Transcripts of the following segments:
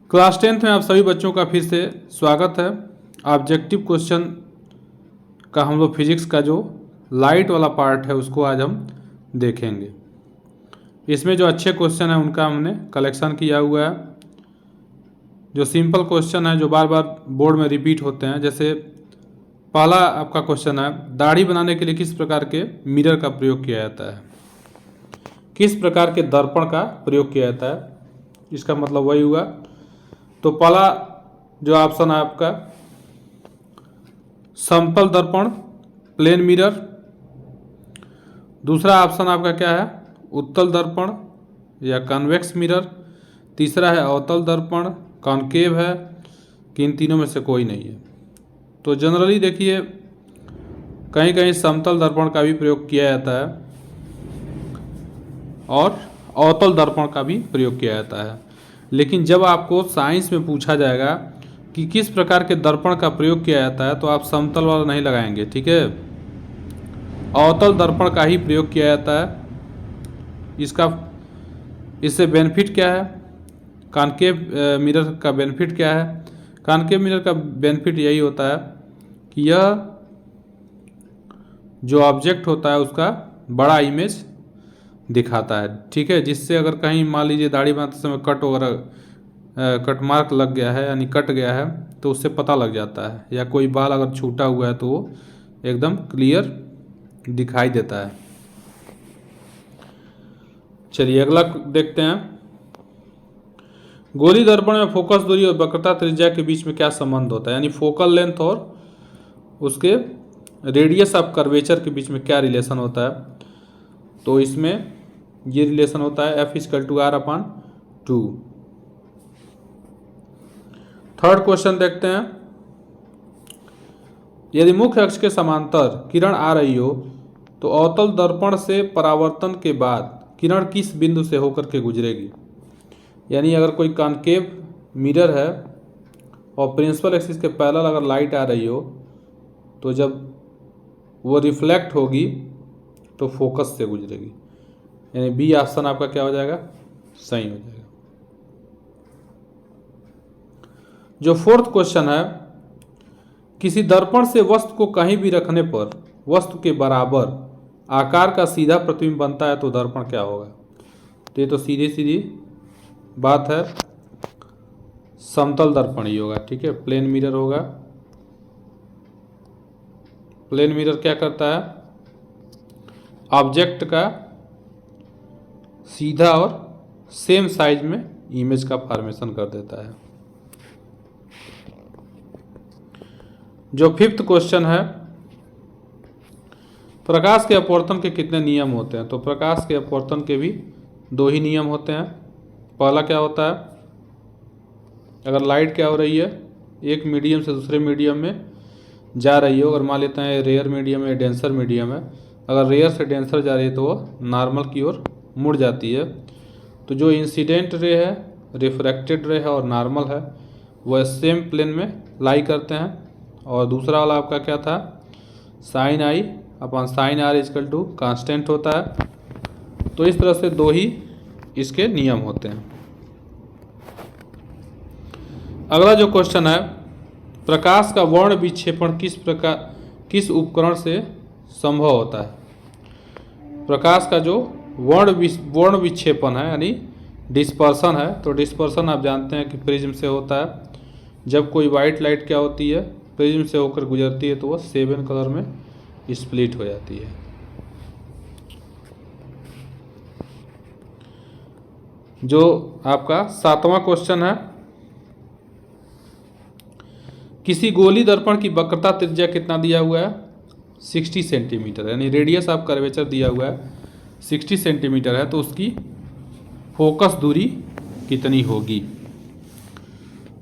Class 10th में आप सभी बच्चों का फिर से स्वागत है। ऑब्जेक्टिव क्वेश्चन का हम लोग फिजिक्स का जो लाइट वाला पार्ट है उसको आज हम देखेंगे। इसमें जो अच्छे क्वेश्चन हैं उनका हमने कलेक्शन किया हुआ है। जो सिंपल क्वेश्चन है जो बार बार बोर्ड में रिपीट होते हैं, जैसे पहला आपका क्वेश्चन है, दाढ़ी बनाने के लिए किस प्रकार के मिरर का प्रयोग किया जाता है, किस प्रकार के दर्पण का प्रयोग किया जाता है। इसका मतलब वही हुआ। तो पहला जो ऑप्शन है आपका समतल दर्पण, प्लेन मिरर। दूसरा ऑप्शन आपका क्या है, उत्तल दर्पण या कन्वेक्स मिरर। तीसरा है अवतल दर्पण, कॉनकेव है, कि इन तीनों में से कोई नहीं है। तो जनरली देखिए कहीं कहीं समतल दर्पण का भी प्रयोग किया जाता है और अवतल दर्पण का भी प्रयोग किया जाता है। लेकिन जब आपको साइंस में पूछा जाएगा कि किस प्रकार के दर्पण का प्रयोग किया जाता है तो आप समतल वाला नहीं लगाएंगे, ठीक है। अवतल दर्पण का ही प्रयोग किया जाता है। इससे बेनिफिट क्या है, कॉनकेव मिरर का बेनिफिट क्या है। कॉनकेव मिरर का बेनिफिट यही होता है कि यह जो ऑब्जेक्ट होता है उसका बड़ा इमेज दिखाता है, ठीक है। जिससे अगर कहीं मान लीजिए दाढ़ी बनाते समय कट वगैरह कट मार्क लग गया है यानी कट गया है तो उससे पता लग जाता है, या कोई बाल अगर छूटा हुआ है तो वो एकदम क्लियर दिखाई देता है। चलिए अगला देखते हैं। गोली दर्पण में फोकस दूरी और वक्रता त्रिज्या के बीच में क्या संबंध होता है, यानी फोकल लेंथ और उसके रेडियस ऑफ कर्वेचर के बीच में क्या रिलेशन होता है। तो इसमें ये रिलेशन होता है F=R/2। थर्ड क्वेश्चन देखते हैं। यदि मुख्य अक्ष के समांतर किरण आ रही हो तो अवतल दर्पण से परावर्तन के बाद किरण किस बिंदु से होकर के गुजरेगी। यानी अगर कोई कॉनकेव मिरर है और प्रिंसिपल एक्सिस के पैरेलल अगर लाइट आ रही हो तो जब वो रिफ्लेक्ट होगी तो फोकस से गुजरेगी, यानी बी ऑप्शन आपका क्या हो जाएगा, सही हो जाएगा। जो फोर्थ क्वेश्चन है, किसी दर्पण से वस्तु को कहीं भी रखने पर वस्तु के बराबर आकार का सीधा प्रतिबिंब बनता है तो दर्पण क्या होगा। तो ये तो सीधी सीधी बात है, समतल दर्पण ही होगा, ठीक है। प्लेन मिरर होगा। प्लेन मिरर क्या करता है, ऑब्जेक्ट का सीधा और सेम साइज में इमेज का फॉर्मेशन कर देता है। जो फिफ्थ क्वेश्चन है, प्रकाश के अपवर्तन के कितने नियम होते हैं। तो प्रकाश के अपवर्तन के भी दो ही नियम होते हैं। पहला क्या होता है, अगर लाइट क्या हो रही है, एक मीडियम से दूसरे मीडियम में जा रही हो, अगर मान लेते हैं रेयर मीडियम है, डेंसर मीडियम है, अगर रेयर से डेंसर जा रही है तो वो नॉर्मल की ओर मुड़ जाती है। तो जो इंसिडेंट रे है, रिफ्रैक्टेड रे है और नॉर्मल है वह सेम प्लेन में लाई करते हैं। और दूसरा वाला आपका क्या था, sine i upon sine r equal to constant होता है। तो इस तरह से दो ही इसके नियम होते हैं। अगला जो क्वेश्चन है, प्रकाश का वर्ण विक्षेपण किस उपकरण से संभव होता है। प्रकाश का जो वर्ण विक्षेपण है यानी डिस्पर्सन है, तो डिस्पर्सन आप जानते हैं कि प्रिज्म से होता है। जब कोई वाइट लाइट क्या होती है, प्रिज्म से होकर गुजरती है तो वह 7 कलर में स्प्लिट हो जाती है। जो आपका 7वां क्वेश्चन है, किसी गोली दर्पण की वक्रता त्रिज्या कितना दिया हुआ है, 60 सेंटीमीटर, यानी रेडियस ऑफ कर्वेचर दिया हुआ है 60 सेंटीमीटर है, तो उसकी फोकस दूरी कितनी होगी।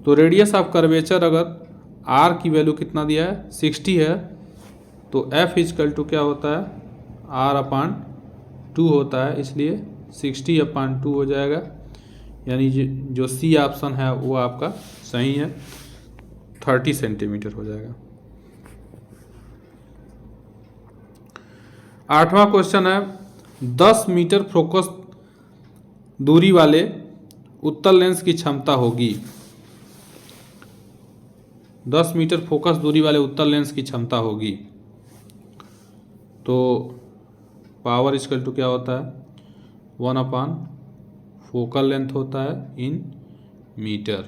तो रेडियस ऑफ कर्वेचर अगर आर की वैल्यू कितना दिया है, 60 है, तो F= क्या होता है, R/2 होता है, इसलिए 60/2 हो जाएगा। यानी जो सी ऑप्शन है वो आपका सही है, 30 सेंटीमीटर हो जाएगा। 8वां क्वेश्चन है, 10 मीटर फोकस दूरी वाले उत्तल लेंस की क्षमता होगी 10 मीटर फोकस दूरी वाले उत्तल लेंस की क्षमता होगी। तो पावर इक्वल टू क्या होता है, 1 फोकल लेंथ होता है इन मीटर,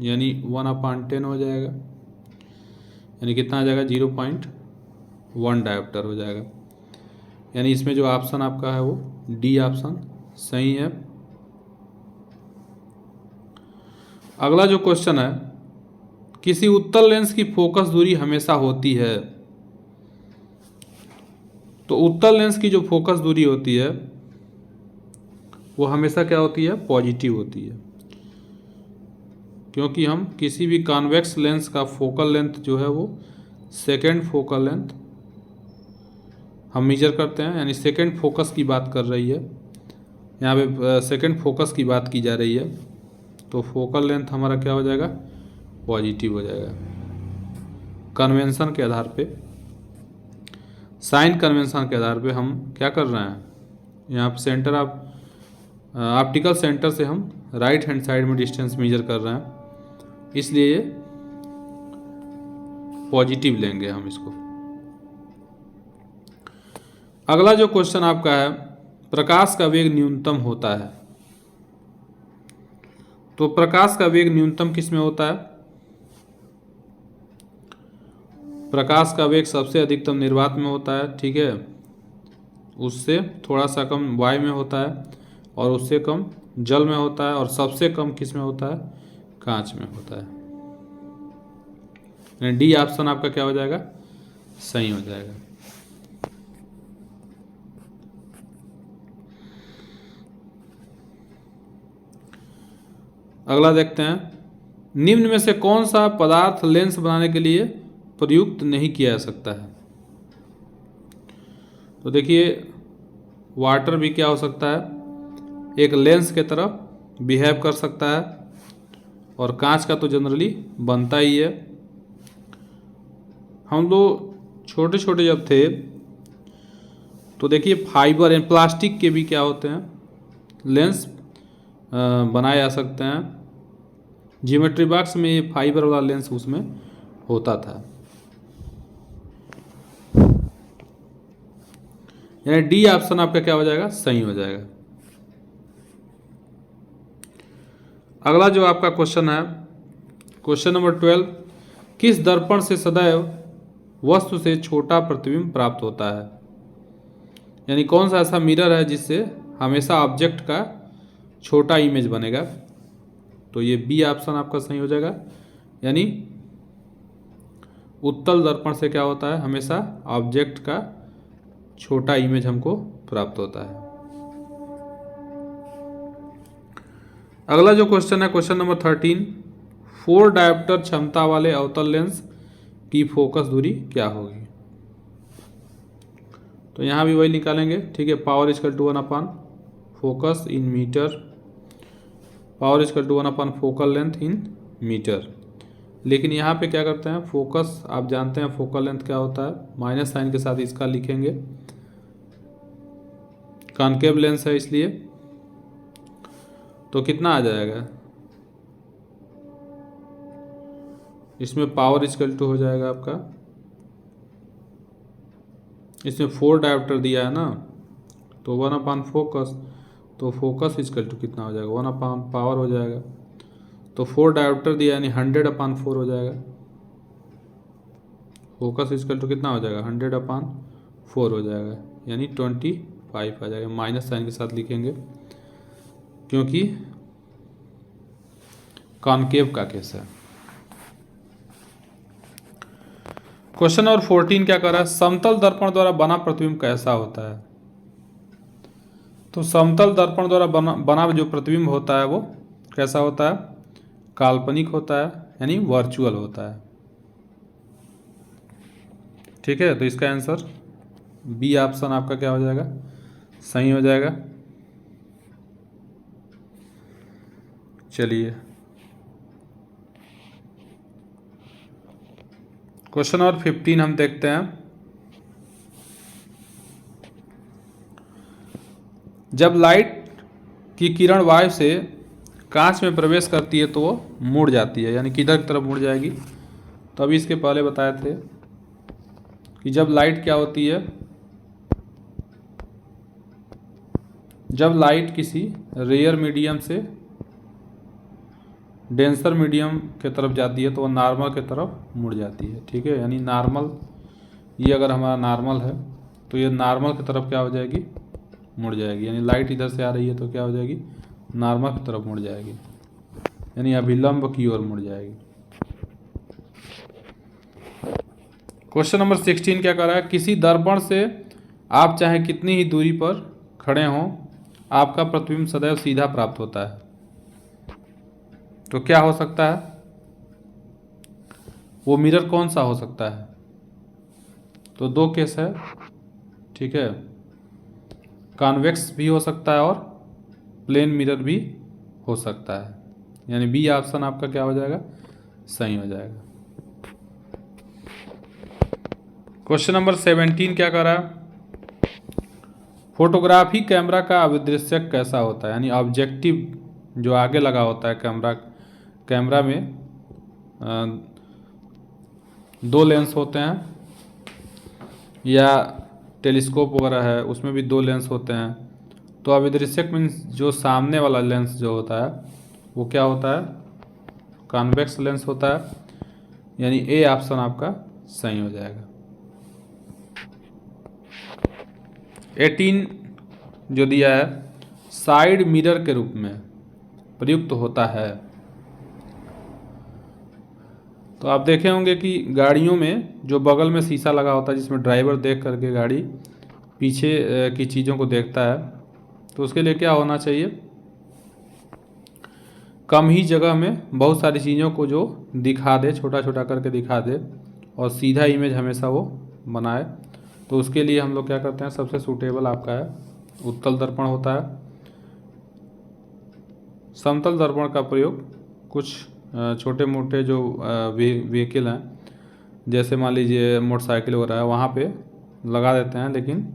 यानी 1/10 हो जाएगा, यानी कितना आ जाएगा 0.1 डायोप्टर हो जाएगा। यानी इसमें जो ऑप्शन आपका है वो डी ऑप्शन सही है। अगला जो क्वेश्चन है, किसी उत्तल लेंस की फोकस दूरी हमेशा होती है। तो उत्तल लेंस की जो फोकस दूरी होती है वो हमेशा क्या होती है, पॉजिटिव होती है, क्योंकि हम किसी भी कॉन्वेक्स लेंस का फोकल लेंथ जो है वो सेकेंड फोकल लेंथ हम मेजर करते हैं, यानी सेकेंड फोकस की बात कर रही है यहाँ पे, सेकेंड फोकस की बात की जा रही है। तो फोकल लेंथ हमारा क्या हो जाएगा, पॉजिटिव हो जाएगा। कन्वेंशन के आधार पे, साइन कन्वेंशन के आधार पे हम क्या कर रहे हैं, यहाँ पे सेंटर ऑप्टिकल सेंटर से हम राइट हैंड साइड में डिस्टेंस मेजर कर रहे हैं, इसलिए ये पॉजिटिव लेंगे हम इसको। अगला जो क्वेश्चन आपका है, प्रकाश का वेग न्यूनतम होता है। तो प्रकाश का वेग न्यूनतम किस में होता है, प्रकाश का वेग सबसे अधिकतम निर्वात में होता है, ठीक है, उससे थोड़ा सा कम वायु में होता है, और उससे कम जल में होता है, और सबसे कम किस में होता है, कांच में होता है। डी ऑप्शन आपका क्या हो जाएगा, सही हो जाएगा। अगला देखते हैं, निम्न में से कौन सा पदार्थ लेंस बनाने के लिए प्रयुक्त नहीं किया जा सकता है। तो देखिए, वाटर भी क्या हो सकता है, एक लेंस के तरफ बिहेव कर सकता है, और कांच का तो जनरली बनता ही है। हम लोग छोटे छोटे जब थे तो देखिए फाइबर एंड प्लास्टिक के भी क्या होते हैं, लेंस बनाए जा सकते हैं। ज्योमेट्री बॉक्स में ये फाइबर वाला लेंस उसमें होता था, यानी डी ऑप्शन आपका क्या हो जाएगा, सही हो जाएगा। अगला जो आपका क्वेश्चन है, क्वेश्चन नंबर 12, किस दर्पण से सदैव वस्तु से छोटा प्रतिबिंब प्राप्त होता है। यानी कौन सा ऐसा मिरर है जिससे हमेशा ऑब्जेक्ट का छोटा इमेज बनेगा। तो ये बी ऑप्शन आपका सही हो जाएगा, यानी उत्तल दर्पण से क्या होता है, हमेशा ऑब्जेक्ट का छोटा इमेज हमको प्राप्त होता है। अगला जो क्वेश्चन है, क्वेश्चन नंबर 13, 4 डायोप्टर क्षमता वाले अवतल लेंस की फोकस दूरी क्या होगी। तो यहाँ भी वही निकालेंगे, ठीक है, power equal to 1 focus in metre, power equal to 1 focal length in metre. लेकिन यहाँ पे क्या करते हैं, फोकस आप जानते हैं फोकल लेंथ क्या होता है, माइनस साइन के साथ इसका लिखेंगे, कॉनकेव लेंस है इसलिए। तो कितना आ जाएगा, इसमें पावर इक्वल टू हो जाएगा आपका, इसमें 4 डायोप्टर दिया है ना, तो 1 फोकस, तो फोकस इक्वल टू कितना हो जाएगा, 1 पावर हो जाएगा। तो 4 डायोप्टर दिया यानी 100/4 हो जाएगा। फोकस इक्वल टू कितना हो जाएगा, 100/4 हो जाएगा, यानी 25 आ जाएगा। माइनस साइन के साथ लिखेंगे क्योंकि कॉनकेव का केस है। क्वेश्चन नंबर 14 क्या कर रहा है, समतल दर्पण द्वारा बना प्रतिबिंब कैसा होता है। तो समतल दर्पण द्वारा बना जो प्रतिबिंब होता है वो कैसा होता है, काल्पनिक होता है, यानी वर्चुअल होता है, ठीक है। तो इसका आंसर बी ऑप्शन आपका क्या हो जाएगा, सही हो जाएगा। चलिए क्वेश्चन नंबर 15 हम देखते हैं, जब लाइट की किरण वायु से कांच में प्रवेश करती है तो वो मुड़ जाती है, यानी किधर की तरफ मुड़ जाएगी, तो अभी इसके पहले बताए थे कि जब लाइट क्या होती है, जब लाइट किसी रेयर मीडियम से डेंसर मीडियम के तरफ जाती है तो वह नॉर्मल के तरफ मुड़ जाती है। ठीक है, यानी नॉर्मल, ये अगर हमारा नॉर्मल है तो ये नॉर्मल की तरफ क्या हो जाएगी, मुड़ जाएगी। यानी लाइट इधर से आ रही है तो क्या हो जाएगी, नॉर्मल की तरफ मुड़ जाएगी, यानी अभिलंब की ओर मुड़ जाएगी। क्वेश्चन नंबर 16 क्या कर रहा है, किसी दर्पण से आप चाहे कितनी ही दूरी पर खड़े हों आपका प्रतिबिंब सदैव सीधा प्राप्त होता है। तो क्या हो सकता है, वो मिरर कौन सा हो सकता है? तो दो केस है। ठीक है, कॉन्वेक्स भी हो सकता है और प्लेन मिरर भी हो सकता है, यानी बी ऑप्शन आपका क्या हो जाएगा, सही हो जाएगा। क्वेश्चन नंबर 17 क्या कर रहा है, फोटोग्राफी कैमरा का अभिदृश्यक कैसा होता है, यानी ऑब्जेक्टिव जो आगे लगा होता है कैमरा में दो लेंस होते हैं, या टेलीस्कोप वगैरह है उसमें भी दो लेंस होते हैं। तो अभिदृश्यक मीन्स जो सामने वाला लेंस जो होता है वो क्या होता है, कॉन्वेक्स लेंस होता है, यानी ए ऑप्शन आपका सही हो जाएगा। 18 जो दिया है, साइड मिरर के रूप में प्रयुक्त होता है। तो आप देखे होंगे कि गाड़ियों में जो बगल में शीशा लगा होता है जिसमें ड्राइवर देख करके गाड़ी पीछे की चीज़ों को देखता है, तो उसके लिए क्या होना चाहिए, कम ही जगह में बहुत सारी चीज़ों को जो दिखा दे, छोटा छोटा करके दिखा दे और सीधा इमेज हमेशा वो बनाए। तो उसके लिए हम लोग क्या करते हैं, सबसे सूटेबल आपका है उत्तल दर्पण होता है। समतल दर्पण का प्रयोग कुछ छोटे मोटे जो व्हीकल हैं, जैसे मान लीजिए मोटरसाइकिल वगैरह है, वहाँ पे लगा देते हैं, लेकिन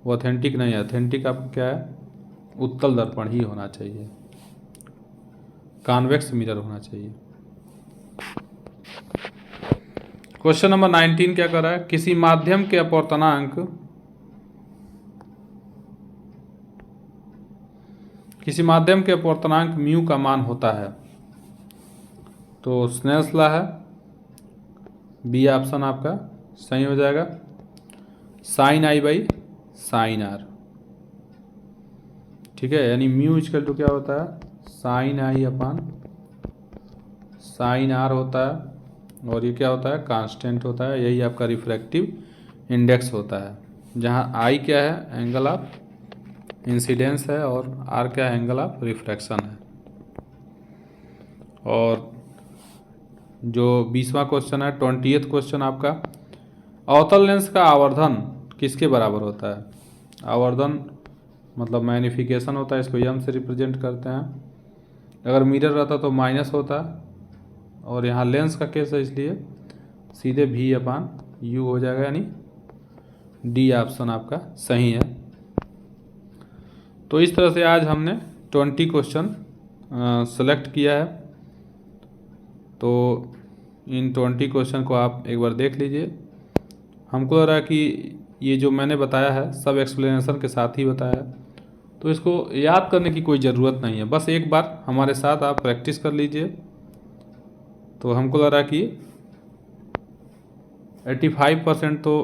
वो ऑथेंटिक नहीं है। ऑथेंटिक आपका क्या है, उत्तल दर्पण ही होना चाहिए, कॉन्वेक्स मिरर होना चाहिए। क्वेश्चन नंबर 19 क्या कर रहा है, किसी माध्यम के अपवर्तनांक म्यू का मान होता है। तो स्नेल्स लॉ है, बी ऑप्शन आपका सही हो जाएगा, sine i by sine r. ठीक है, यानी म्यू इक्वल टू क्या होता है, sine i upon sine r होता है, और ये क्या होता है, कांस्टेंट होता है। यही आपका रिफ्रैक्टिव इंडेक्स होता है, जहाँ आई क्या है, एंगल ऑफ इंसिडेंस है, और आर क्या है, एंगल ऑफ रिफ्रैक्शन है। और जो 20वां क्वेश्चन है, 20th क्वेश्चन आपका, अवतल लेंस का आवर्धन किसके बराबर होता है? आवर्धन मतलब मैग्निफिकेशन होता है, इसको एम से रिप्रेजेंट करते हैं। अगर मिरर रहता तो माइनस होता, और यहाँ लेंस का केस है इसलिए सीधे भी अपान यू हो जाएगा, यानी डी ऑप्शन आपका सही है। तो इस तरह से आज हमने 20 क्वेश्चन सेलेक्ट किया है। तो इन 20 क्वेश्चन को आप एक बार देख लीजिए। हमको लग रहा है कि ये जो मैंने बताया है सब एक्सप्लेनेशन के साथ ही बताया है, तो इसको याद करने की कोई ज़रूरत नहीं है, बस एक बार हमारे साथ आप प्रैक्टिस कर लीजिए। तो हमको लग रहा है कि 85% तो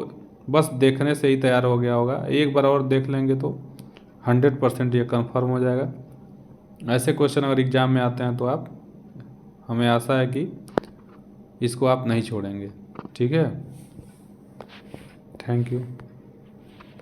बस देखने से ही तैयार हो गया होगा, एक बार और देख लेंगे तो 100% ये कंफर्म हो जाएगा। ऐसे क्वेश्चन अगर एग्ज़ाम में आते हैं तो आप, हमें आशा है कि इसको आप नहीं छोड़ेंगे। ठीक है, थैंक यू।